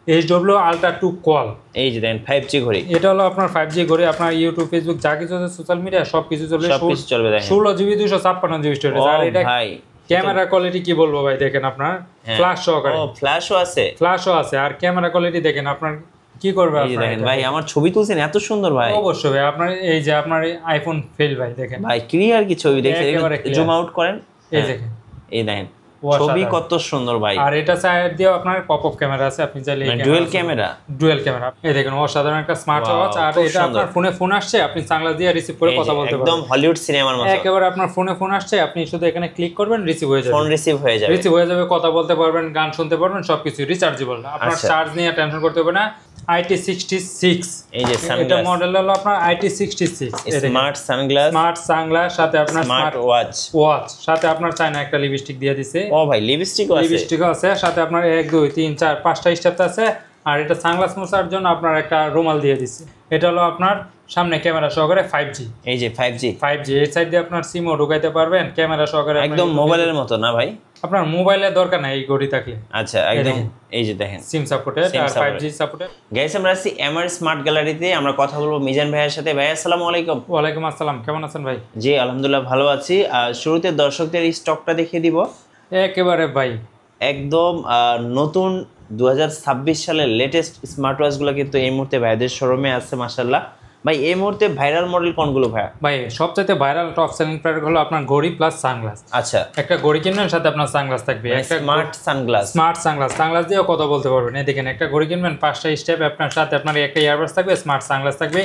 HW Ultra 2 call. এই যে দেখেন 5G ঘড়ি, এটা হলো আপনার 5G ঘড়ি। আপনার ইউটিউব ফেসবুক যা কিছু আছে সোশ্যাল মিডিয়া সবকিছু চলবে, সবকিছু চলবে। দেখেন 16GB 256GB স্টোরেজ। আর এটা ভাই ক্যামেরা কোয়ালিটি কি বলবো ভাই, দেখেন আপনার ফ্ল্যাশ সহকারে। ফ্ল্যাশও আছে, ফ্ল্যাশও আছে। আর ক্যামেরা কোয়ালিটি দেখেন আপনার কি করবে এই যে দেখেন ভাই আমার ছবি তুলছেন এত সুন্দর ভাই। অবশ্যই ভাই, আপনার এই যে আপনার আইফোন ফেল ভাই, দেখেন ভাই ক্লিয়ার কি ছবি দেখছেন, জুম আউট করেন, এই দেখেন, এই দেখেন ছবি কত সুন্দর ভাই। আর এটা সাইড দিয়ে আপনার পপআপ ক্যামেরা আছে, আপনি চাইলে ডুয়াল ক্যামেরা, এই দেখেন অসাধারণ একটা স্মার্ট ওয়াচ। আর এটা আপনার ফোন আসছে, আপনি সানগ্লাস দিয়ে রিসিভ করে কথা বলতে পারবেন, একদম হলিউড সিনেমার মতো। একেবারে আপনার ফোন আসছে, আপনি শুধু এখানে ক্লিক করবেন, রিসিভ হয়ে যাবে, ফোন রিসিভ হয়ে যাবে, কথা বলতে পারবেন, গান শুনতে পারবেন, সবকিছু রিচার্জেবল। আপনার চার্জ নিয়ে টেনশন করতে হবে না। IT66, এই যে এটা মডেল হলো আপনার IT66 স্মার্ট সানগ্লাস সাথে আপনার স্মার্ট ওয়াচ সাথে আপনার চায়না একটা লিপস্টিক দিয়ে দিছে। ও ভাই লিপস্টিকও আছে, সাথে আপনার 1 2 3 4 5টা স্টেপ আছে। আর এটা সানগ্লাস মোছার জন্য আপনার একটা রুমাল দিয়ে দিছে। এটা হলো আপনার সামনে ক্যামেরা সহকারে 5G, এই যে 5G এই সাইড দিয়ে আপনার সিমও ঢুকাইতে পারবেন, ক্যামেরা সহকারে একদম মোবাইলের মতো না ভাই, আপনার মোবাইলের দরকার নাই এই ঘড়ি থাকলে। আচ্ছা একদম, এই যে দেখেন সিম সাপোর্টেড আর 5G সাপোর্টেড। গাইস আমরা আছি এমআর স্মার্ট গ্যালারিতে, আমরা কথা বলবো মিজান ভাইয়ের সাথে। ভাই আসসালামু আলাইকুম। ওয়ালাইকুম আসসালাম, কেমন আছেন ভাই? জি আলহামদুলিল্লাহ ভালো আছি। শুরুতে দর্শকদের স্টকটা দেখিয়ে দিব একেবারে ভাই, একদম নতুন 2026 সালের লেটেস্ট স্মার্ট ওয়াচগুলো কিন্তু এই মুহূর্তে ভাইদের শোরুমে আছে মাশাআল্লাহ। ভাই এই মুহূর্তে ভাইরাল মডেল কোনগুলো ভাই? ভাই সবচেয়ে ভাইরাল টপ সেলিং প্রোডাক্ট হলো আপনার ঘড়ি প্লাস সানগ্লাস। আচ্ছা, একটা ঘড়ি কিনবেন সাথে আপনার সানগ্লাস থাকবে, একটা স্মার্ট সানগ্লাস দিয়েও কথা বলতে পারবেন। এই দেখেন একটা ঘড়ি কিনবেন 5টা স্টেপ, আপনার সাথে আপনার একটা ইয়ারবাডস থাকবে, স্মার্ট সানগ্লাস থাকবে,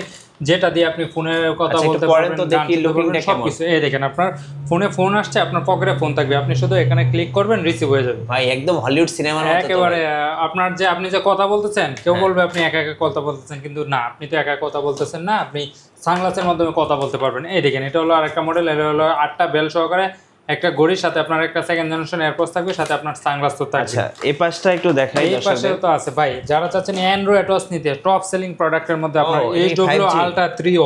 যেটা দিয়ে আপনি ফোনে কথা বলতে পারবেন। তো দেখি লুকিংটা কেমন। এই দেখেন আপনার ফোন আসছে, আপনার পকেটে ফোন থাকবে, আপনি শুধু এখানে ক্লিক করবেন, রিসিভ হয়ে যাবে। ভাই একদম হলিউড সিনেমার মতো একেবারে। আপনার যে আপনি যে কথা বলতেছেন, কেউ বলবে আপনি একা একা কথা বলতেছেন, কিন্তু না, আপনি তো একা কথা বলতেছেন না, আপনি সানগ্লাসের মাধ্যমে কথা বলতে পারবেন। এই দেখেন এটা হলো আরেকটা মডেল, এটা হলো 8টা বেল সহকারে একটা ঘড়ির সাথে আপনার একটা সেকেন্ড জেনারেশন এয়ারপডস থাকবে, সাথে আপনার সানগ্লাস তো থাকবে। আচ্ছা এই পাশটা একটু দেখাই। এই পাশে তো আছে ভাই, যারা চাচ্ছেন অ্যান্ড্রয়েড ওয়াচ নিতে, টপ সেলিং প্রোডাক্টের মধ্যে আপনার HW Ultra 3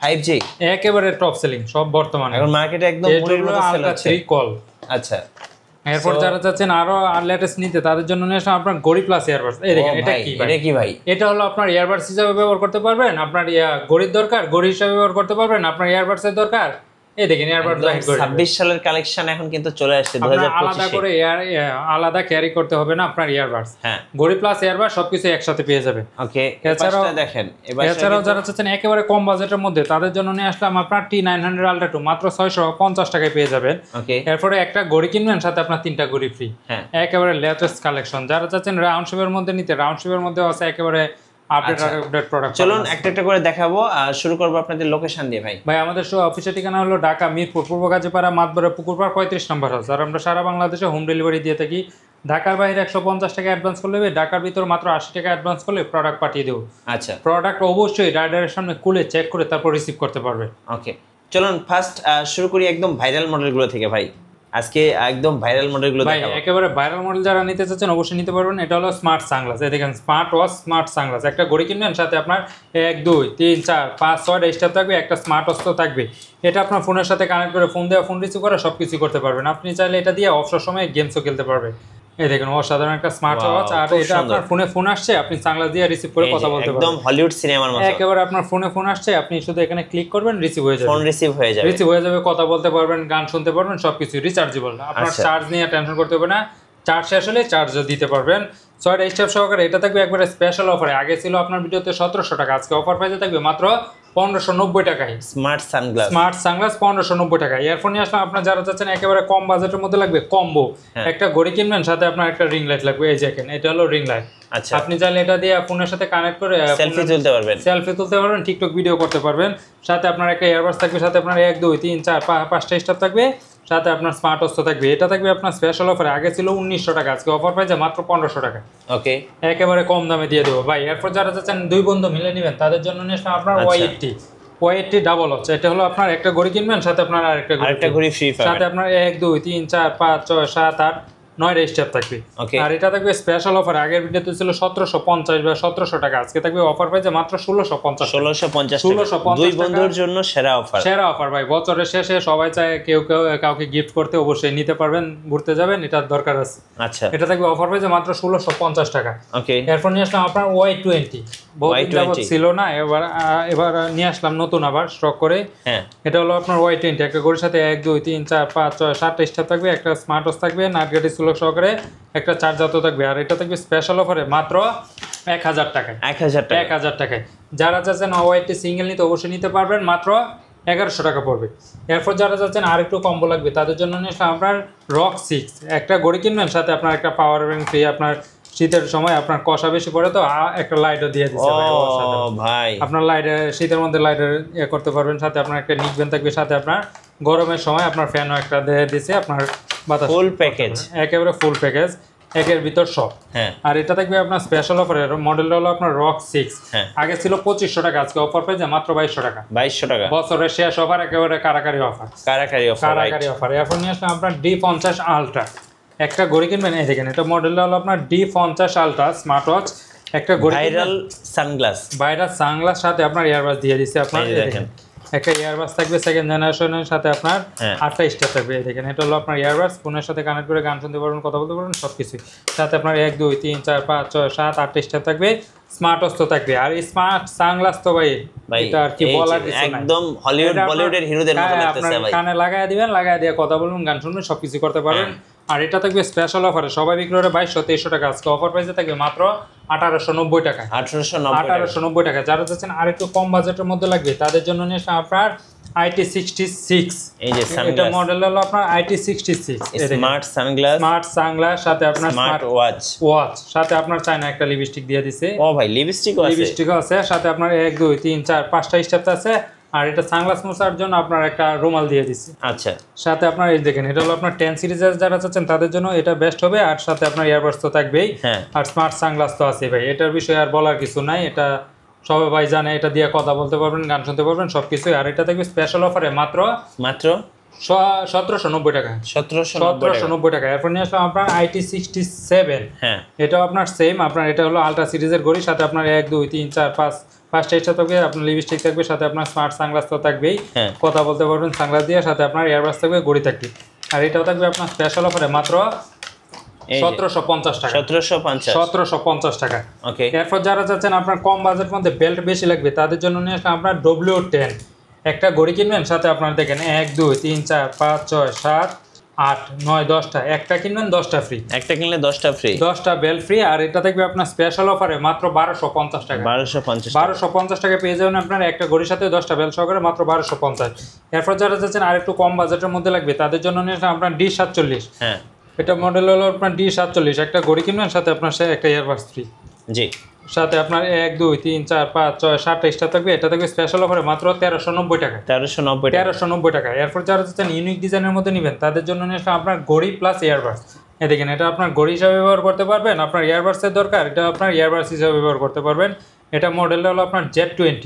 5G একেবারে টপ সেলিং সব বর্তমানে এখন মার্কেটে একদম Ultra 3 কল। আচ্ছা এরপর যারা চাচ্ছেন আরো লেটেস্ট নিতে, তাদের জন্য নিয়ে আসলাম আপনার ঘড়ি প্লাস ইয়ারবাডস। এই দেখেন এটা কি ভাই? এটা হলো আপনার ইয়ারবাডস হিসেবে ব্যবহার করতে পারবেন, আপনার ঘড়ির দরকার ঘড়ি হিসেবে ব্যবহার করতে পারবেন, আপনার ইয়ারবাডস এর দরকার। এই দেখেন ইয়ারবাডস 26 সালের কালেকশন এখন কিন্তু চলে আসছে 2025 আলাদা করে আলাদা ক্যারি করতে হবে না আপনার ইয়ারবাডস। হ্যাঁ, ঘড়ি প্লাস ইয়ারবাডস সবকিছু একসাথে পেয়ে যাবেন। ওকে এছাড়াও দেখেন, এছাড়াও যারা চাচ্ছেন একেবারে কম বাজেটের মধ্যে, তাদের জন্য নিয়ে আসলাম আপনার T900 Ultra 2 মাত্র 650 টাকায় পেয়ে যাবেন। ওকে এরপরে একটা ঘড়ি কিনবেন, সাথে আপনার 3টা ঘড়ি ফ্রি। হ্যাঁ, একেবারে লেটেস্ট কালেকশন। যারা চাচ্ছেন রাউন্ড শেপের মধ্যে নিতে, রাউন্ড শেপের মধ্যে আছে একেবারে আপডেট প্রোডাক্ট। চলুন একটা একটা করে দেখাবো। শুরু করব আপনাদের লোকেশন দিয়ে ভাই। আমাদের অফিসের ঠিকানা হলো ঢাকা মিরপুর পূর্ব গাজীপাড়া মাতবরে পুকুরপাড় 35 নম্বর হাউস। আর আমরা সারা বাংলাদেশে হোম ডেলিভারি দিয়ে থাকি। ঢাকার বাইরে 150 টাকা অ্যাডভান্স করলে, ঢাকার ভিতর মাত্র 80 টাকা অ্যাডভান্স করলে প্রোডাক্ট পাঠিয়ে দেবো। আচ্ছা, প্রোডাক্ট অবশ্যই রাইডারের সামনে খুলে চেক করে তারপর রিসিভ করতে পারবে। ওকে চলুন ফার্স্ট শুরু করি একদম ভাইরাল মডেলগুলো থেকে ভাই। আজকে একদম ভাইরাল মডেলগুলো দেখাবো। একেবারে ভাইরাল মডেল যারা নিতে চাচ্ছেন অবশ্যই নিতে পারবেন। এটা হলো স্মার্ট সানগ্লাস। এই দেখেন স্মার্ট ওয়াচ, স্মার্ট সানগ্লাস। একটা ঘড়ি কিনবেন, সাথে আপনার 1 2 3 4 5 6টা স্টেপ থাকবে, একটা স্মার্ট ওয়াচ তো থাকবে। এটা আপনার ফোনের সাথে কানেক্ট করে ফোন দেওয়া, ফোন রিসিভ করা সবকিছু করতে পারবেন। আপনি চাইলে এটা দিয়ে অবসর সময়ে গেমসও খেলতে পারবেন। এই দেখেন অসাধারণ একটা স্মার্ট ওয়াচ। আর এটা আপনার ফোন আসছে, আপনি সানগ্লাস দিয়ে রিসিভ করে কথা বলতে পারবেন, একদম হলিউড সিনেমার মতো। একেবারে আপনার ফোন আসছে, আপনি শুধু এখানে ক্লিক করবেন, রিসিভ হয়ে যাবে, ফোন রিসিভ হয়ে যাবে, কথা বলতে পারবেন, গান শুনতে পারবেন, সবকিছু রিচার্জেবল। আপনার চার্জ নিয়ে টেনশন করতে হবে না, চার্জ শেষ হলে চার্জও দিতে পারবেন। 6টা স্টেপ সহকারে এটা থাকবে একবারে স্পেশাল অফারে। আগে ছিল আপনার ভিডিওতে 1700 টাকা, আজকে অফার প্রাইসে থাকবে মাত্র 1590 টাকায়। স্মার্ট সানগ্লাস 1590 টাকা। ইয়ারফোন নিয়ে আসলাম আপনার যারা চাচ্ছেন একেবারে কম বাজেটের মধ্যে লাগবে কম্বো। একটা ঘড়ি কিনবেন, সাথে আপনার একটা রিং লাইট লাগবে। এই দেখেন এটা হলো রিং লাইট। আচ্ছা, আপনি চাইলে এটা দিয়ে ফোনের সাথে কানেক্ট করে সেলফি তুলতে পারবেন, টিকটক ভিডিও করতে পারবেন। সাথে আপনার একটা ইয়ারবাডস থাকবে, সাথে আপনার 1 2 3 4 5টা স্টেপ থাকবে, সাথে আপনার স্মার্ট ওয়াচ থাকবে। এটা থাকবে আপনার স্পেশাল অফারে। আগে ছিল 1900 টাকা, আজকে অফার প্রাইসে মাত্র 1500 টাকা। ওকে একেবারে কম দামে দিয়ে দেবো ভাই। এরপর যারা চাচ্ছেন 2 বন্ধু মিলে নেবেন, তাদের জন্য নিয়ে আসলাম আপনার Y80 ডাবল ওয়াচ। এটা হলো আপনার একটা ঘড়ি কিনবেন, সাথে আপনার আরেকটা ঘড়ি ফ্রি, সাথে আপনার 1 2 3 4 5 6 7 8 9 স্টেপ থাকবে। আর এটা থাকবে স্পেশাল অফার, আগের ভিডিওতে ছিল 1750 বা 1700 টাকা, আজকে থাকবে অফার প্রাইসে মাত্র 1650 দুই বন্ধুর জন্য সেরা অফার ভাই। বছরের শেষে সবাই চায় কেউ কাউকে গিফট করতে, অবশ্যই নিতে পারবেন, ঘুরতে যাবেন, এটার দরকার আছে। আচ্ছা, এটা থাকবে অফার প্রাইসে মাত্র 1650 টাকা। ওকে, এরপর নিয়ে আসলাম আপনার Y20, বহুত যাবত ছিল না, এবার নিয়ে আসলাম নতুন আবার স্টক করে। হ্যাঁ, এটা হলো আপনার Y20, একটা ঘড়ির সাথে 1 2 3 4 5 6 7টা স্টেপ থাকবে, একটা স্মার্ট ওয়াচ থাকবে, নাইট গার্ড স্লক সহকারে, একটা চার্জার তো থাকবে। আর এটা থাকবে স্পেশাল অফারে মাত্র 1000 টাকায়। 1000 টাকায় যারা চাচ্ছেন Y20 সিঙ্গেল নিতে অবশ্যই নিতে পারবেন, মাত্র 1100 টাকা পড়বে। এরপর যারা চাচ্ছেন আর একটু কম্বো লাগবে তাদের জন্য নিয়ে আসলাম আপনার রক 6, একটা ঘড়ি কিনবেন, সাথে আপনার একটা পাওয়ার ব্যাংক ফ্রি। আপনার শীতের সময় আপনার কষা বেশি পড়ে তো একটা লাইটও দিয়ে দিচ্ছে ভাই, আপনার লাইটে শীতের মধ্যে লাইটের করতে পারবেন, সাথে আপনার একটা নিকবেন থাকবে, সাথে আপনার গরমের সময় আপনার ফ্যানও একটা দিয়ে দিচ্ছে, আপনার বাতাস ফুল প্যাকেজ, একেবারে ফুল প্যাকেজ, একের ভিতর সব। হ্যাঁ, আর এটা থাকবে আপনার স্পেশাল অফারে, মডেলটা হলো আপনার রক 6, আগে ছিল 2500 টাকা, আজকে অফার পেয়েছে মাত্র 2200 টাকা। বছরের শেষ অফার, একেবারে কারাকারি অফার। এরপর নিয়ে আসলাম আপনার D50 আলট্রা, একটা ঘড়ি কিনবেন, এই দেখেন এটা মডেলটা হলো আপনার D50 আলট্রা স্মার্ট ওয়াচ, একটা ঘড়ি ভাইরাল সানগ্লাস সাথে আপনার ইয়ারবাস দিয়ে দিচ্ছে। আপনার দেখেন একটা ইয়ারবাস থাকবে সেকেন্ড জেনারেশনের, সাথে আপনার 8টা স্টার থাকবে। দেখেন এটা হলো আপনার ইয়ারবাস, ফোনের সাথে কানেক্ট করে গান শুনতে পারবেন, কথা বলতে পারবেন, সবকিছু। সাথে আপনার 1 2 3 4 5 6 7 8টা স্টার থাকবে, স্মার্ট ওয়াচ তো থাকবে। আর এই স্মার্ট সানগ্লাস তো ভাই এটা আর কি বলার কিছু নাই, একদম হলিউড বলিউডের হিরোদের মতো লাগতেছে ভাই। কানে লাগায় দিবেন, লাগায় দিয়ে কথা বলবেন, গান শুনবেন, সবকিছু করতে পারবেন। আর এটা থাকবে স্পেশাল অফারে, সবাই বিক্রি করে 2200-2300 টাকা, আজকে অফার প্রাইসে থাকবে মাত্র 1890 টাকা। 1890 টাকা। যারা চাচ্ছেন আর একটু কম বাজেটের মধ্যে লাগবে তাদের জন্য নিয়ে আসলাম আপনার IT66, এই যে এটা মডেল হলো আপনার IT66 স্মার্ট সানগ্লাস সাথে আপনার স্মার্ট ওয়াচ, সাথে আপনার চায়না একটা লিপস্টিক দিয়ে দিছে। ও ভাই, লিপস্টিকও আছে, সাথে আপনার 1 2 3 4 5টা স্টেপ আছে। আর এটা সানগ্লাস মোছার জন্য আপনার একটা রুমাল দিয়ে দিচ্ছে। আচ্ছা, সাথে আপনার এই দেখেন এটা হলো আপনার 10 সিরিজের যারা চাচ্ছেন তাদের জন্য এটা বেস্ট হবে। আর সাথে আপনার ইয়ারবাডস তো থাকবেই, আর স্মার্ট সানগ্লাস তো আছে ভাই, এটার বিষয়ে আর বলার কিছু নাই, এটা সবাই ভাই জানে, এটা দিয়ে কথা বলতে পারবেন, গান শুনতে পারবেন, সবকিছু। আর এটা থাকবে স্পেশাল অফারে মাত্র 1790 টাকা। 1790 টাকা। এরপর নিয়ে আসলাম আপনার IT67, এটাও আপনার সেম, আপনার এটা হলো আলট্রা সিরিজের ঘড়ি, সাথে আপনার 1 2 3 4 5টা স্টার থাকবে, আপনার লিপস্টিক থাকবে, সাথে আপনার স্মার্ট সানগ্লাস তো থাকবেই, কথা বলতে পারবেন সানগ্লাস দিয়ে, সাথে আপনার ইয়ারবাডস থাকবে, ঘড়ি থাকবে। আর এটাও থাকবে আপনার স্পেশাল অফারে মাত্র 1750 টাকা। 1750 টাকা। ওকে, এরপর যারা চাচ্ছেন আপনার কম বাজেটের মধ্যে বেল্ট বেশি লাগবে তাদের জন্য নিয়ে আসলাম আপনার W10, একটা ঘড়ি কিনবেন, সাথে আপনার দেখেন 1 2 3 4 5 6 7 8 9 10টা, একটা কিনবেন 10টা ফ্রি, একটা কিনলে 10টা ফ্রি, 10টা বেল্ট ফ্রি। আর এটা থাকবে আপনার স্পেশাল অফারে মাত্র 1250 টাকা। 1250 টাকা পেয়ে যাবেন আপনার একটা ঘড়ির সাথে 10টা বেল্ট সহকারে, মাত্র 1250। এরপর যারা চাচ্ছেন আর একটু কম বাজেটের মধ্যে লাগবে তাদের জন্য নিয়ে আসলাম আপনার D47, এটা মডেল হলো আপনার D47, একটা ঘড়ি কিনবেন, সাথে আপনার একটা ইয়ারবাডস ফ্রি, সাথে আপনার 1 2 3 4 5 6 7টা স্টার থাকবে। এটা থাকবে স্পেশাল অফারে মাত্র 1390 টাকা। 1390 টাকা। এরপর যারা চাচ্ছেন ইউনিক ডিজাইনের মধ্যে নেবেন তাদের জন্য নিয়ে আসলাম আপনার ঘড়ি প্লাস ইয়ারবাডস। দেখেন এটা আপনার ঘড়ি হিসাবে ব্যবহার করতে পারবেন, আপনার ইয়ারবাডসের দরকার, এটা আপনার ইয়ারবাডস হিসাবে ব্যবহার করতে পারবেন। এটা মডেলটা হলো আপনার Z20,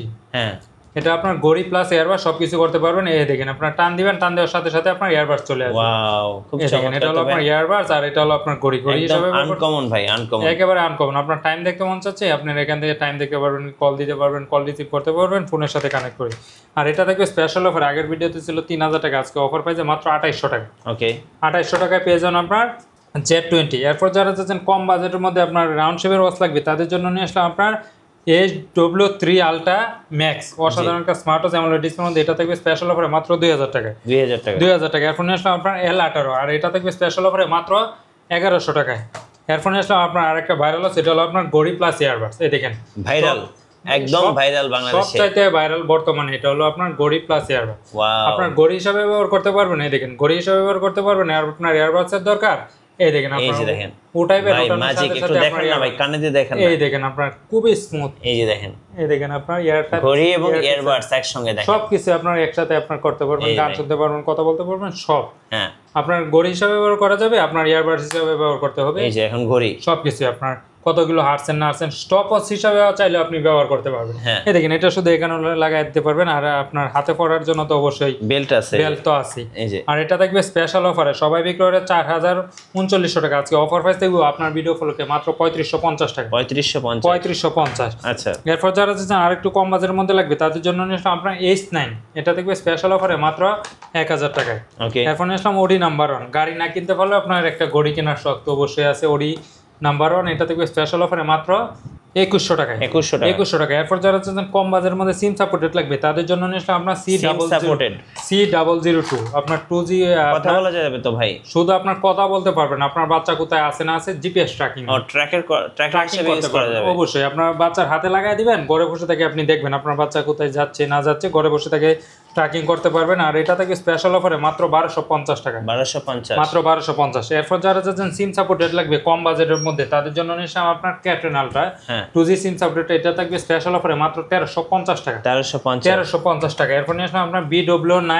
এটা আপনার ঘড়ি প্লাস ইয়ারবাডস সবকিছু করতে পারবেন। এই দেখেন আপনার টান দিবেন, টান দেওয়ার সাথে সাথে আপনার ইয়ারবাডস চলে আসবে। ওয়াও, খুব চমৎকার। এটা হলো আপনার ইয়ারবাডস, আর এটা হলো আপনার ঘড়ি হিসাবে আনকমন ভাই, একেবারে আনকমন। আপনার টাইম দেখতে মন চাচ্ছে, আপনি এখান থেকে টাইম দেখতে পারবেন, কল দিতে পারবেন, কল রিসিভ করতে পারবেন ফোনের সাথে কানেক্ট করে। আর এটা থাকবে স্পেশাল অফার, আগের ভিডিওতে ছিল 3000 টাকা, আজকে অফার পাইছে মাত্র 2800 টাকা। ওকে, 2800 টাকায় পেয়ে যান আপনার Z20। এরপর যারা চাচ্ছেন কম বাজেটের মধ্যে আপনার রাউন্ড শেপের ওয়াচ লাগবে তাদের জন্য নিয়ে আসলাম আপনার HW3 আলট্রা ম্যাক্স, অসাধারণ একটা স্মার্ট ওয়াচ AMOLED ডিসপ্লের মধ্যে। এটা থাকবে স্পেশাল অফারে মাত্র 2000 টাকা। 2000 টাকা। এরপর নিয়ে আসলাম আপনার L18, আর এটা থাকবে স্পেশাল অফারে মাত্র 1100 টাকায়। এরপর নিয়ে আসলাম আপনার আরেকটা ভাইরাল ওয়াচ, এটা হলো আপনার ঘড়ি প্লাস ইয়ারবাডস। এই দেখেন ভাইরাল, একদম ভাইরাল বাংলাদেশে, সবচাইতে ভাইরাল বর্তমানে এটা হলো আপনার ঘড়ি প্লাস ইয়ারবাডস। আপনার ঘড়ি হিসাবে ব্যবহার করতে পারবেন, এই দেখেন ঘড়ি হিসাবে ব্যবহার করতে পারবেন। আর আপনার ইয়ারবাডসের দরকার, এই দেখেন আপনার উঠাইবেন, ম্যাজিক একটু দেখেন না ভাই, কানে দিয়ে দেখেন না, এই দেখেন আপনার খুবই স্মুথ। এই যে দেখেন, এই দেখেন আপনার ইয়ারটা, ঘড়ি এবং ইয়ারবাডস একসঙ্গে দেখেন, সবকিছু আপনার একসাথে আপনার করতে পারবেন, গান শুনতে পারবেন, কথা বলতে পারবেন, সব। আপনার ঘড়ি হিসাবে ব্যবহার করা যাবে, আপনার ইয়ারবাডস হিসাবে ব্যবহার করতে হবে। এই যে এখন ঘড়ি, সবকিছু আপনার কতগুলো হারছেন না হারছেন স্টপ ওয়াচ হিসাবে চাইলে আপনি ব্যবহার করতে পারবেন। এই দেখেন এটা শুধু এখানে লাগাই দিতে পারবেন, আর আপনার হাতে পরার জন্য তো অবশ্যই বেল্ট আছে, বেল্ট তো আছে। আর এটা থাকবে স্পেশাল অফারে, সবাই বিক্রি করে 4039 টাকা, আজকে অফার প্রাইস থাকবে আপনার ভিডিও ফলোকে মাত্র 3550 টাকা। 3550। আচ্ছা, এরপর যারা চাচ্ছেন আর একটু কম বাজেটের মধ্যে লাগবে তাদের জন্য নিয়ে আপনার H9, এটা থাকবে স্পেশাল অফারে মাত্র 1000 টাকায়। এরপর নিয়ে আসলাম ওডি নাম্বার 1, গাড়ি না কিনতে পারলে আপনার একটা ঘড়ি কেনার শখ তো অবশ্যই আছে। ওডি নাম্বার 1 এটা থাকবে স্পেশাল অফারে মাত্র 2100 টাকায়। 2100 টাকা। এরপর যারা চাচ্ছেন কম বাজেটের মধ্যে সিম সাপোর্টেড লাগবে তাদের জন্য নিয়ে আসলাম আপনার C002, আপনার 2G কথা বলা যাবে তো ভাই? শুধু আপনার কথা বলতে পারবেন, আপনার বাচ্চা কোথায় আছে না আছে জিপিএস ট্র্যাকিং হিসেবে করা যাবে। অবশ্যই আপনার বাচ্চার হাতে লাগাই দিবেন, ঘরে বসে থেকে আপনি দেখবেন আপনার বাচ্চা কোথায় যাচ্ছে না যাচ্ছে, ঘরে বসে থেকে ট্র্যাকিং করতে পারবেন। আর এটা থেকে স্পেশাল অফারে মাত্র 1250 টাকা। 1250, মাত্র 1250। এরপর যারা চাচ্ছেন সিম সাপোর্টেড লাগবে কম বাজেটের মধ্যে তাদের জন্য নিয়ে আসলাম আপনার ক্যাটরিন আলট্রা 2G সিম সাপোর্টেড, এটা থাকবে স্পেশাল অফারে মাত্র 1350 টাকা। 1350 টাকা। এরপর নিয়ে আসলাম আপনার BW9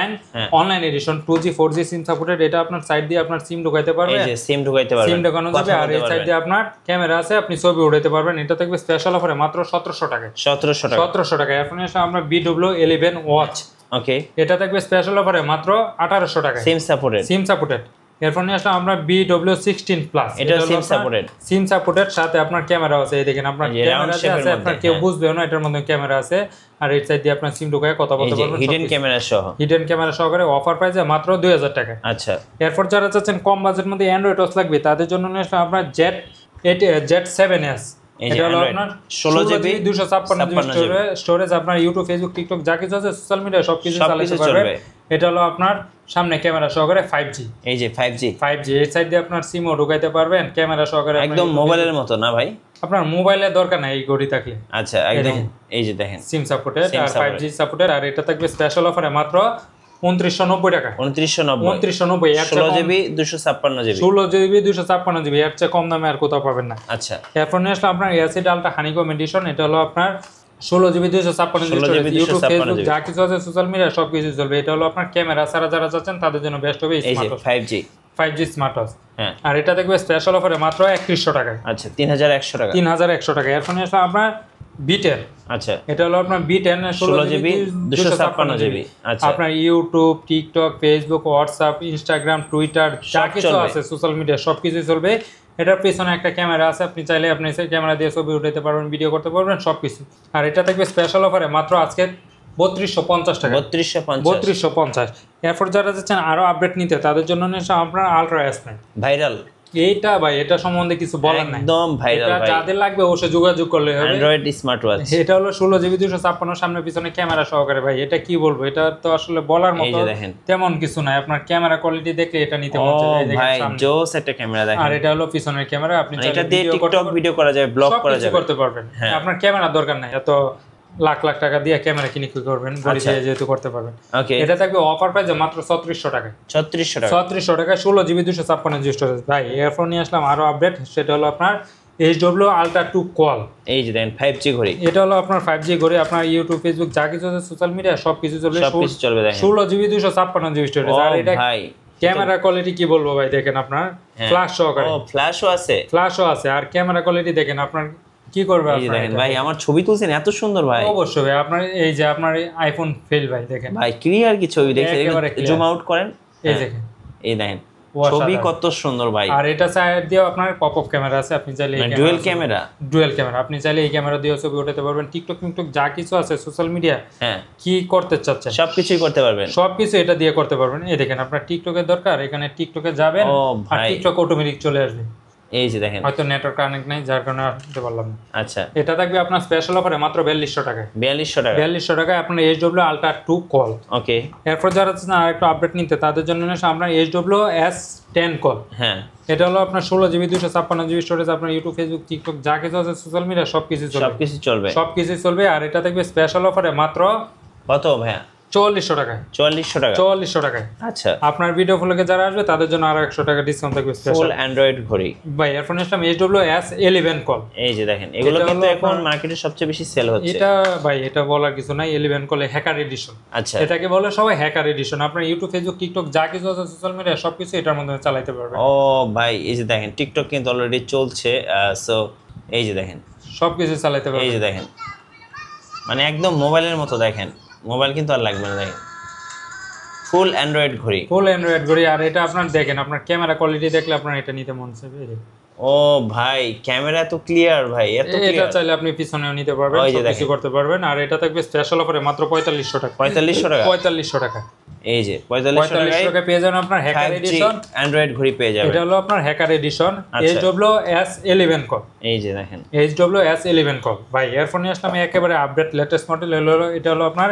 online addition 2G 4G SIM supported, এটা আপনার সাইড দিয়ে আপনার সিম ঢুকাইতে পারবেন, এই যে সিম ঢুকাইতে পারবেন, সিম ঢোকানো যাবে। আর এই সাইড দিয়ে আপনার ক্যামেরা আছে, আপনি ছবি উঠাইতে পারবেন। এটা থাকবে স্পেশাল অফারে মাত্র 1700 টাকা। 1700 টাকা। এরপর নিয়ে আসলাম আমরা BW11 ওয়াচ, এটা থাকবে স্পেশাল অফারে মাত্র 1800 টাকা। SIM supported. এরপর নিয়ে আসলাম আমরা BW16 প্লাস, এটা সিম সাপোর্টেড সাথে আপনার ক্যামেরা আছে। এই দেখেন আপনার ক্যামেরা আছে, আপনার কেউ বুঝবে না এটার মধ্যে ক্যামেরা আছে। আর এই সাইড দিয়ে আপনার সিম ঢোকায় কথা বলতে পারবেন, হিডেন ক্যামেরা সহকারে। অফার প্রাইসে মাত্র 2000 টাকা। আচ্ছা, এরপর যারা চাচ্ছেন কম বাজেটের মধ্যে অ্যান্ড্রয়েড ওয়াচ লাগবে তাদের জন্য নিয়ে আসলাম আপনার Z7S, এটা হলো আপনার 16GB 256GB স্টোরেজ। আপনার ইউটিউব ফেসবুক টিকটক যা কিছু আছে সোশ্যাল মিডিয়া সবকিছু চালাতে পারবেন। এটা হলো আপনার সামনে ক্যামেরা সহকারে 5G, এই যে 5G এই সাইড দিয়ে আপনার সিমও ঢুকাইতে পারবেন, ক্যামেরা সহকারে একদম মোবাইলের মতো না ভাই? আপনার মোবাইলের দরকার নাই এই ঘড়ি থাকলে। আচ্ছা, একদম এই যে দেখেন সিম সাপোর্টেড আর 5G সাপোর্টেড। আর এটা থাকবে স্পেশাল অফারে মাত্র 2990 টাকা। 2990 16GB 256GB 256GB, এর চেয়ে কম দামে আর কোথাও পাবেন না। আচ্ছা, এরপর নিয়ে আসলে আপনার এসিড আলট্রা হানিকম এডিশন, এটা হলো আপনার 16GB 256GB ইউটিউব ফেসবুক যা কিছু আছে সোশ্যাল মিডিয়া সবকিছু চলবে। এটা হলো আপনার ক্যামেরা ছাড়া যারা চাচ্ছেন তাদের জন্য বেস্ট হবে এই যে 5G স্মার্ট ওয়াচ। আর এটা দেখবে স্পেশাল অফারে মাত্র 3100 টাকা। আচ্ছা, 3100 টাকা। 3100 টাকা। এরপর নিয়ে আসলে আপনার B10, আচ্ছা, এটা হলো আপনার B10 16GB 256GB। আচ্ছা, আপনার YouTube TikTok Facebook WhatsApp Instagram Twitter যা কিছু আছে সোশ্যাল মিডিয়া সবকিছু চলবে। এটার পিছনে একটা ক্যামেরা আছে, আপনি চাইলে আপনি সেই ক্যামেরা দিয়ে ছবি উঠাইতে পারবেন, ভিডিও করতে পারবেন সবকিছু। আর এটা থাকবে স্পেশাল অফারে মাত্র আজকে 3250 টাকা। 3250। এরপর যারা যাচ্ছেন আরো আপডেট নিতে তাদের জন্য আপনার আলট্রা S9 ভাইরাল, এইটা ভাই এটা সম্বন্ধে কিছু বলার নাই, একদম ভাইরাল ভাই। যাদের লাগবে অবশ্যই যোগাযোগ করলে হবে। অ্যান্ড্রয়েড স্মার্ট ওয়াচ, এটা হলো 16GB 256 সামনে পিছনে ক্যামেরা সহকারে। ভাই এটা কি বলবো, এটা তো আসলে বলার মতো তেমন কিছু নাই। আপনার ক্যামেরা কোয়ালিটি দেখলে এটা নিতে মন চায়। এই দেখেন সামনে জোস একটা ক্যামেরা দেখেন। আর এটা হলো পিছনের ক্যামেরা, আপনি চাইলে এটা দিয়ে টিকটক ভিডিও করা যায়, ব্লগ করা যায়, করতে পারবেন। আপনার ক্যামেরা দরকার নাই, এত লাখ লাখ টাকা দিয়ে ক্যামেরা কিনে কি করবেন, ঘড়ি দিয়ে যেহেতু করতে পারবেন। এটা থাকবে অফার প্রাইসে মাত্র 3600 টাকা। 3600 টাকা 16GB 256GB স্টোরেজ। ভাই এরপর নিয়ে আসলাম আরো আপডেট, সেটা হলো আপনার HW Ultra 2 কল, এই যে দেখেন 5G ঘড়ি। এটা হলো আপনার 5G ঘড়ি, আপনার ইউটিউব ফেসবুক যা কিছু আছে সোশ্যাল মিডিয়া সবকিছু চলবে, সবকিছু চলবে। দেখেন 16GB 256GB স্টোরেজ। আর এটা ভাই ক্যামেরা কোয়ালিটি কি বলবো ভাই, দেখেন আপনার ফ্ল্যাশ সহকারে, ফ্ল্যাশও আছে। আর ক্যামেরা কোয়ালিটি দেখেন আপনার কি করবে, এই দেখেন ভাই আমার ছবি তুলছেন এত সুন্দর ভাই। অবশ্যই ভাই, আপনার এই যে আপনার আইফোন ফেল ভাই, দেখেন ভাই ক্লিয়ার কি ছবি দেখছেন, জুম আউট করেন, এই দেখেন, এই দেখেন ছবি কত সুন্দর ভাই। আর এটা সাইড দিয়ে আপনার পপ আপ ক্যামেরা আছে, আপনি চাইলে এই ডুয়াল ক্যামেরা আপনি চাইলে এই ক্যামেরা দিয়ে ছবি উঠাতে পারবেন। টিকটক যা কিছু আছে সোশ্যাল মিডিয়া কি করতে চাচ্ছেন সবকিছুই করতে পারবেন, সবকিছু এটা দিয়ে করতে পারবেন। এই দেখেন আপনার টিকটকের দরকার, এখানে টিকটকে যাবেন আর টিকটক অটোমেটিক চলে আসবে। এই যে দেখেন হয়তো নেটওয়ার্ক কানেক্ট নাই যার কারণে আসতে পারলাম না। আচ্ছা, এটা থাকবে আপনার স্পেশাল অফারে মাত্র 4200 টাকায়। 4200 টাকায় আপনার HW Ultra 2 কল। ওকে, এরপর যারা আর একটু আপডেট নিতে তাদের জন্য আমরা HW S10 কল। হ্যাঁ, এটা হলো আপনার 16GB 256GB স্টোরেজ। আপনার ইউটিউব ফেসবুক টিকটক যা কিছু আছে সোশ্যাল মিডিয়া সবকিছু চলবে। আর এটা থাকবে স্পেশাল অফারে মাত্র কত ভাইয়া? 4400 টাকায়। 4400 টাকায়। আচ্ছা, আপনার ভিডিও ফলোকে যারা আসবে তাদের জন্য আরো 100 টাকা ডিসকাউন্ট থাকবে স্পেশাল। ফুল অ্যান্ড্রয়েড ঘড়ি ভাই। এরপর আসলাম HW S11 কল। এই যে দেখেন এগুলো কিন্তু এখন মার্কেটে সবচেয়ে বেশি সেল হচ্ছে। এটা ভাই এটা বলার কিছু নাই, 11 কলে হ্যাকার এডিশন। আচ্ছা, এটাকে বলে সবাই হ্যাকার এডিশন। আপনার ইউটিউব ফেসবুক টিকটক যা কিছু আছে সোশ্যাল মিডিয়া সবকিছু এটার মধ্যে চালাতে পারবেন। ও ভাই এই যে দেখেন টিকটক কিন্তু অলরেডি চলছে, সো এই যে দেখেন সবকিছু চালাতে এই পারবেন। যে দেখেন মানে একদম মোবাইলের মতো দেখেন, মোবাইল কিন্তু আর লাগবে না। দেখেন ফুল অ্যান্ড্রয়েড ঘড়ি, ফুল অ্যান্ড্রয়েড ঘড়ি। আর এটা আপনার দেখেন, আপনার ক্যামেরা কোয়ালিটি দেখলে আপনার এটা নিতে মন চাইবে। এই যে। ও ভাই ক্যামেরা তো ক্লিয়ার ভাই, এত এটা ক্লিয়ার। চাইলে আপনি পিছনেও নিতে পারবেন, ওই যে সব কিছু দেখেন। করতে পারবেন। আর এটা থাকবে স্পেশাল অফারে মাত্র 4500 টাকা। 4500 টাকা, 4500 টাকা। এই যে 4500 টাকায় টাকা পেয়ে যাবেন আপনার হ্যাকার 5G এডিশন। অ্যান্ড্রয়েড ঘড়ি পেয়ে যাবেন। এটা হলো আপনার হ্যাকার এডিশন আচ্ছা। HWS11 call. এই যে দেখেন HWS11 কল ভাই। এয়ারফোন নিয়ে আসলাম একেবারে আপডেট লেটেস্ট মডেল। হলো এটা হলো আপনার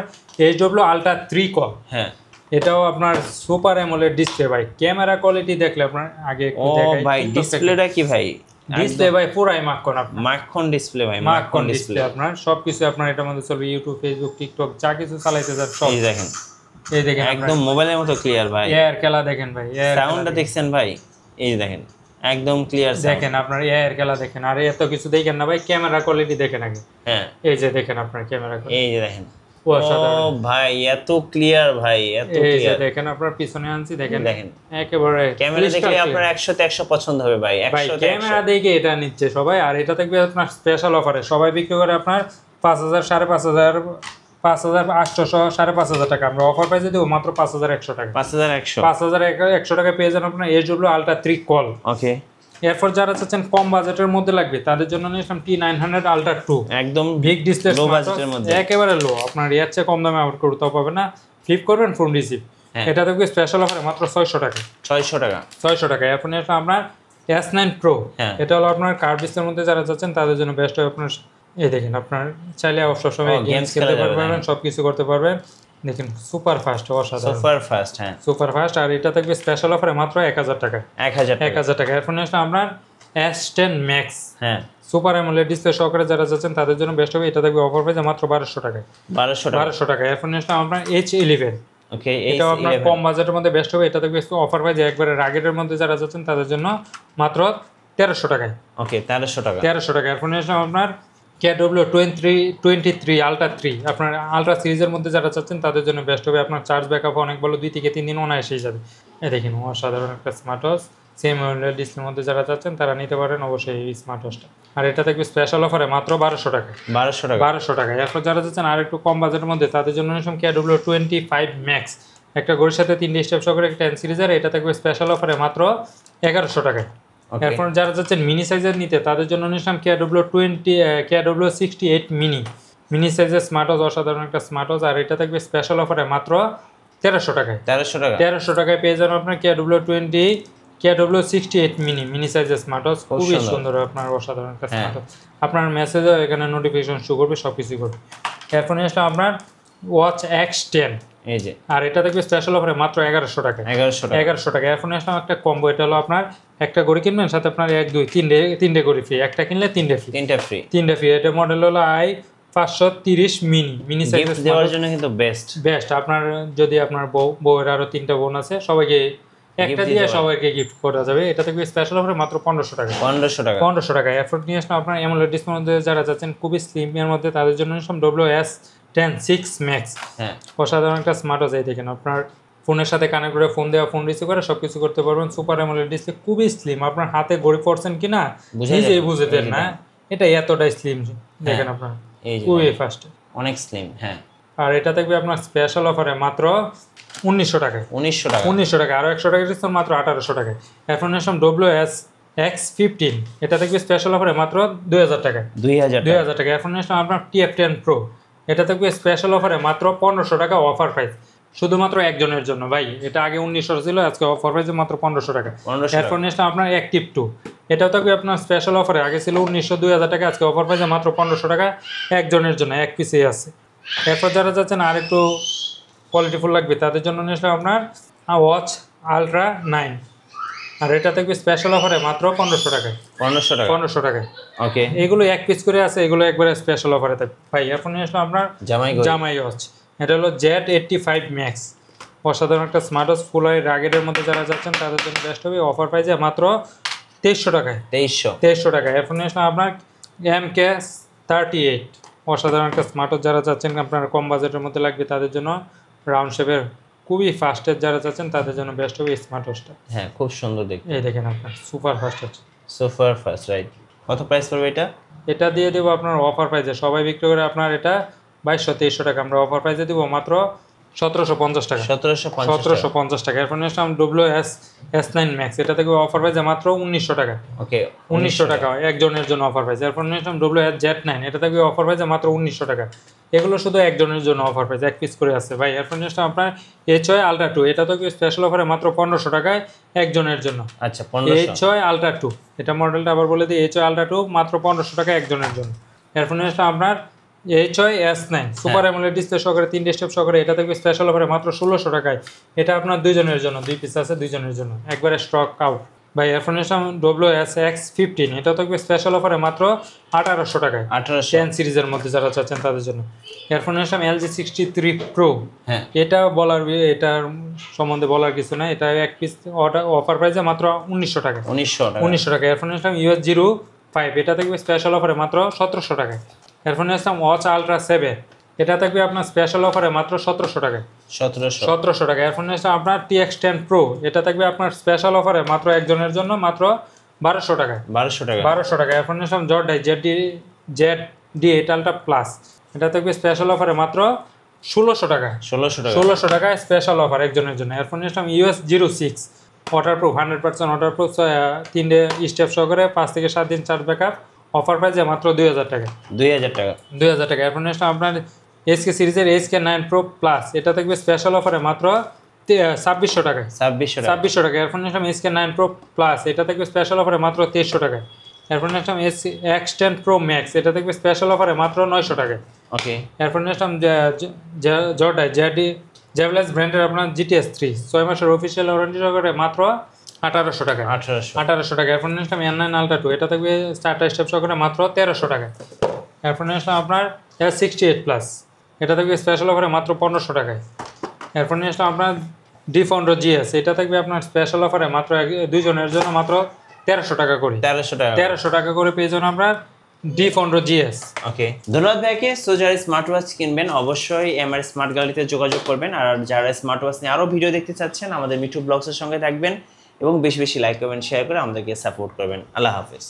HW Ultra 3 কল। হ্যাঁ। এটাও আপনার সুপার অ্যামোলেড ডিসপ্লে ভাই। ক্যামেরা কোয়ালিটি দেখলে আপনার আগে একটু ও দেখাই। ভাই ডিসপ্লেটা কি ভাই? ডিসপ্লে ভাই পুরাই মাখন আপনার। মাখন ডিসপ্লে ভাই, মাখন ডিসপ্লে আপনার সবকিছু আপনার এটার মধ্যে চলবে। ইউটিউব, ফেসবুক, টিকটক যা কিছু চালাইতে যান সব। এই দেখেন, এই দেখেন একদম মোবাইলের মতো ক্লিয়ার ভাই। এয়ার খেলা দেখেন ভাই। সাউন্ডটা দেখছেন ভাই? এই যে দেখেন একদম ক্লিয়ার সাউন্ড। দেখেন আপনার এয়ার খেলা দেখেন। আর এত কিছু দেখেন না ভাই, ক্যামেরা কোয়ালিটি দেখেন আগে। হ্যাঁ এই যে দেখেন আপনার ক্যামেরা কোয়ালিটি। এই যে দেখেন, ও ও সাধারণ। ভাই এত ক্লিয়ার ভাই, এত এই যে ক্লিয়ার। দেখেন আপনার পিছনে আনছি দেখেন। দেখেন একেবারে ক্যামেরা দেখলে আপনার 100 তে 100 পছন্দ হবে ভাই, ভাই 100 তে 100। ক্যামেরা দেখে এটা নিচ্ছে সবাই। আর এটা থাকবে আপনার স্পেশাল অফারে। সবাই বিক্রি করে আপনার 5000, 5500, 5800, 5500 টাকা। আমরা অফার প্রাইসে দেবো মাত্র 5100 টাকা। 5100, 5100 টাকা পেয়ে যান আপনার HW Ultra 3 কল। ওকে। এরপর যারা চাচ্ছেন কম বাজেটের মধ্যে লাগবে তাদের জন্য নিয়েছিলাম T900 Ultra 2 একদম বিগ ডিসপ্লে, লো বাজেটের মধ্যে, একেবারে লো। আপনার এর চেয়ে কম দামে আউট করতেও পাবে না। ফ্লিপ করবেন ফোন রিসিভ। এটা থাকবে স্পেশাল অফারে মাত্র 600 টাকা। 600 টাকা, 600 টাকা। এরপর নিয়েছিলাম আপনার S9 Pro। এটা হলো আপনার কার্ভ ডিসপ্লের মধ্যে যারা চাচ্ছেন তাদের জন্য বেস্ট হবে। আপনার এই দেখেন, আপনার চাইলে অবসর সময় গেমস খেলতে পারবেন, সবকিছু করতে পারবেন। দেখেন সুপার ফাস্ট, অসাধারণ সুপার ফাস্ট। হ্যাঁ সুপার ফাস্ট। আর এটা থাকবে স্পেশাল অফারে মাত্র 1000 টাকা। 1000 টাকা। এরপর নিয়ে আসলাম আপনার S10 Max। হ্যাঁ সুপার অ্যামোলেড ডিসপ্লে সহকারে যারা চাচ্ছেন তাদের জন্য বেস্ট হবে। এটা থাকবে অফার প্রাইসে মাত্র 1200 টাকায়। 1200 টাকা। এরপর নিয়ে আসলাম আপনার H11। ওকে, এটাও আপনার কম বাজেটের মধ্যে বেস্ট হবে। এটা থাকবে অফার প্রাইসে একবারে রাগেটের মধ্যে যারা চাচ্ছেন তাদের জন্য মাত্র 1300 টাকায়। ওকে 1300 টাকা, 1300 টাকা। এরপর নিয়ে আসলাম আপনার KW23 Ultra 3। আপনার আলট্রা সিরিজের মধ্যে যারা চাচ্ছেন তাদের জন্য বেস্ট হবে। আপনার চার্জ ব্যাকআপ অনেক ভালো, 2 থেকে 3 দিন অনায়াসেই যাবে। এই দেখেন অসাধারণ একটা স্মার্ট ওয়াচ। সেম ডিসপ্লের মধ্যে যারা চাচ্ছেন তারা নিতে পারেন অবশ্যই এই স্মার্ট ওয়াচটা। আর এটা থাকবে স্পেশাল অফারে মাত্র 1200 টাকা। 1200 টাকা, 1200 টাকা। এরপর যারা চাচ্ছেন আর একটু কম বাজেটের মধ্যে তাদের জন্য নিলাম KW25 Max। একটা ঘড়ির সাথে 3 স্টেপ সহকারে একটা 10 সিরিজের। এটা থাকবে স্পেশাল অফারে মাত্র 1100 টাকায়। এরপর যারা চাচ্ছেন মিনি সাইজের নিতে তাদের জন্য নিলাম KW68 মিনি সাইজের স্মার্ট ওয়াচ। অসাধারণ একটা স্মার্ট ওয়াচ। আর এটা থাকবে স্পেশাল অফারে মাত্র 1300 টাকায়। 1300 টাকায় পেয়ে যাবেন আপনার KW68 মিনি সাইজের স্মার্ট ওয়াচ। খুবই সুন্দর আপনার, অসাধারণ একটা স্মার্ট ওয়াচ। আপনার মেসেজও এখানে নোটিফিকেশন শো করবে, সব কিছুই করবে। এরপর নিয়ে আসলাম আপনার ওয়াচ X10। এই যে আর এটা থাকবে স্পেশাল অফারে মাত্র 1100 টাকা। 1100 টাকা। এরপর নিয়ে আসলাম একটা কম্বো। এটা হলো আপনার একটা ঘড়ি কিনবেন, সাথে আপনার 1 2 3টে ঘড়ি ফ্রি। একটা কিনলে 3টে ফ্রি। 3টে ফ্রি। এটা মডেল হলো i530 মিনি সাইজ দেওয়ার জন্য কিন্তু বেস্ট। আপনার যদি আপনার বউয়ের আরো 3টা বোন আছে সবাইকে একটা দিয়ে সবাইকে গিফট করা যাবে। এটা থাকবে স্পেশাল অফারে মাত্র 1500 টাকা। 1500 টাকা। এরপর নিয়ে আসলাম আপনার অ্যামোলেড ডিসপ্লের মধ্যে যারা চাচ্ছেন খুবই স্লিম এর মধ্যে তাদের জন্য নিলাম WS10 Max। অসাধারণ একটা স্মার্ট ওয়াচ। এই দেখেন আপনার ফোনের সাথে কানেক্ট করে ফোন দেওয়া, ফোন রিসিভ করে সবকিছু করতে পারবেন। সুপার অ্যামোলেড ডিসপ্লে, খুবই স্লিম। আপনার হাতে ঘড়ি পড়ছেন কিনা নিজেই বুঝে দেন না, এটা এতটাই স্লিম। দেখেন আপনার খুবই ফাস্ট, অনেক স্লিম। হ্যাঁ। আর এটা থাকবে আপনার স্পেশাল অফারে মাত্র 1900 টাকায়। 1900 টাকা। আরো 100 টাকা ডিসকাউন্ট, মাত্র 1800 টাকায়। এখন নিলাম WS-X15। এটা থাকবে স্পেশাল অফারে মাত্র 2000 টাকায়। 2000 টাকা। এখন নিলাম আপনার TF10 Pro। এটা থাকবে স্পেশাল অফারে মাত্র 1500 টাকা অফার প্রাইস, শুধুমাত্র একজনের জন্য ভাই। এটা আগে 1900 ছিল, আজকে অফার প্রাইসে মাত্র 1500 টাকা। এরপর নিলাম আপনার Active 2। এটাও থাকবে আপনার স্পেশাল অফারে, আগে ছিল 1900, 2000 টাকা, আজকে অফার প্রাইসে মাত্র 1500 টাকা একজনের জন্য, এক পিসেই আছে। এরপর যারা যাচ্ছেন আর একটু কোয়ালিটিফুল লাগবে তাদের জন্য নিলাম আপনার ওয়াচ Ultra 9। আর এটা থাকবে স্পেশাল অফারে মাত্র 1500 টাকায়। 1500 টাকায়। ওকে, এগুলো এক পিস করে আছে, এগুলো একবারে স্পেশাল অফারে থাকবে ভাই। এখন নিয়ে আসলাম আপনার জামাই ওয়াচ। এটা হলো Z85 Max। অসাধারণ একটা স্মার্ট ওয়াচ, ফুল আই রাগেটের মধ্যে যারা যাচ্ছেন তাদের জন্য বেস্ট হবে। অফার প্রাইসে মাত্র 2300 টাকায়। 2300 টাকায়। এখন নিয়ে আসলাম আপনার MK38। অসাধারণ একটা স্মার্ট ওয়াচ, যারা চাচ্ছেন আপনার কম বাজেটের মধ্যে লাগবে তাদের জন্য, রাউন্ড শেপের, খুবই ফাস্টের যারা চাচ্ছেন তাদের জন্য বেস্ট হবে এই স্মার্ট ওয়াচটা। হ্যাঁ, খুব সুন্দর দেখতে। এই দেখেন আপনার সুপার ফাস্ট আছে, সুপার ফাস্ট, রাইট। কত প্রাইস পড়বে এটা? এটা দিয়ে দেবো আপনার অফার প্রাইসে, সবাই বিক্রি করে আপনার এটা 2200-2300 টাকা, আমরা অফার প্রাইসে দিব মাত্র 1750 টাকা। 1750 টাকা। এরপর নেক্সট WS-S9 Max, এটা থেকে অফার প্রাইসে মাত্র 1900 টাকা। ওকে, 1900 টাকা একজনের জন্য অফার প্রাইস। এরপর নেক্সট WS-Z9, এটা থেকে অফার প্রাইসে মাত্র 1900 টাকা। এগুলো শুধু একজনের জন্য অফার প্রাইস, এক পিস করে আছে ভাই। এরপর নেক্সট আপনার HY Ultra 2, এটা থেকে স্পেশাল অফারে মাত্র 1500 টাকায় একজনের জন্য। আচ্ছা, 1500। HY Ultra 2, এটা মডেলটা আবার বলে দিই, HY Ultra 2 মাত্র 1500 টাকা একজনের জন্য। এরপর নেক্সট আপনার HY S9 super AMOLED display সহকারে 3 স্টেপ সহকারে, এটা থেকে স্পেশাল অফারে মাত্র 1600 টাকায়। এটা আপনার দুইজনের জন্য, 2 পিস আছে দুইজনের জন্য, একবারে স্টক আউট ভাই। এরপর নেক্সট WS-X15, এটা থাকবে স্পেশাল অফারে মাত্র 1800 টাকায়, 10 সিরিজের মধ্যে যারা চাচ্ছেন তাদের জন্য। এরপর নেক্সট LG 63 Pro, এটা এটার সম্বন্ধে বলার কিছু না, এটা এক পিস অফার প্রাইসে মাত্র 1900 টাকা। 1900 টাকা। এরপর নেক্সট US-05, এটা থাকবে স্পেশাল অফারে মাত্র 1700 টাকায়। এরপর নেক্সট Watch Ultra 7, এটা থাকবে আপনার স্পেশাল অফারে মাত্র 1700 টাকায়। 1700 টাকা। এরপর নেক্সট আপনার TX10 Pro, এটা থাকবে আপনার স্পেশাল অফারে মাত্র একজনের জন্য মাত্র 1200 টাকায়। 1200 টাকা। এরপর নেক্সট জর্ডাই ZD Ultra Plus, এটা থাকবে স্পেশাল অফারে মাত্র 1600 টাকা। 1600 টাকায় স্পেশাল অফার একজনের জন্য। এরপর next US-06 waterproof, 100% waterproof, 3 step সহকারে, 5 থেকে 7 দিন চার্জ ব্যাকআপ, অফার প্রাইসে মাত্র 2000 টাকা। 2000 টাকা। এরপর নেক্সট আপনার SK সিরিজের SK9 Pro Plus, এটা থাকবে স্পেশাল অফারে মাত্র 2600 টাকায়। 2600 টাকা। এরপর নেক্সট SK9 Pro Plus, এটা থাকবে স্পেশাল অফারে মাত্র 2300 টাকায়। এরপর নেক্সট X10 Pro Max, এটা থাকবে স্পেশাল অফারে মাত্র 900 টাকায়। ওকে। এরপর নেক্সট জর্ডাই জেভলেস ব্র্যান্ডের আপনার GTS 3 6 মাসের অফিসিয়াল ওয়ারেন্টি সহকারে মাত্র 1800 টাকা। 1800 টাকা। এরপর নেক্সট M9 Ultra 2, এটা থাকবে স্টার্টার স্টেপ সহকারে মাত্র 1300 টাকা। এরপর নেক্সট আপনার S68 Plus, এটা থাকবে স্পেশাল অফারে মাত্র 1500 টাকায়। এরপর নেক্সট আপনার D15 GS, এটা থাকবে আপনার স্পেশাল অফারে মাত্র দুইজনের জন্য মাত্র 1300 টাকা করে। 1300 টাকা করে পেয়ে যাবেন আপনার D15 GS। ওকে, ধন্যবাদ ভাইকে। সো যারা স্মার্ট ওয়াচ কিনবেন অবশ্যই এমআর স্মার্ট গ্যালারিতে যোগাযোগ করবেন। আর যারা স্মার্ট ওয়াচ নিয়ে আরও ভিডিও দেখতে চাচ্ছেন আমাদের মিঠু ব্লগসের সঙ্গে থাকবেন এবং বেশি বেশি লাইক করবেন, শেয়ার করে আমাদেরকে সাপোর্ট করবেন। আল্লাহ হাফেজ।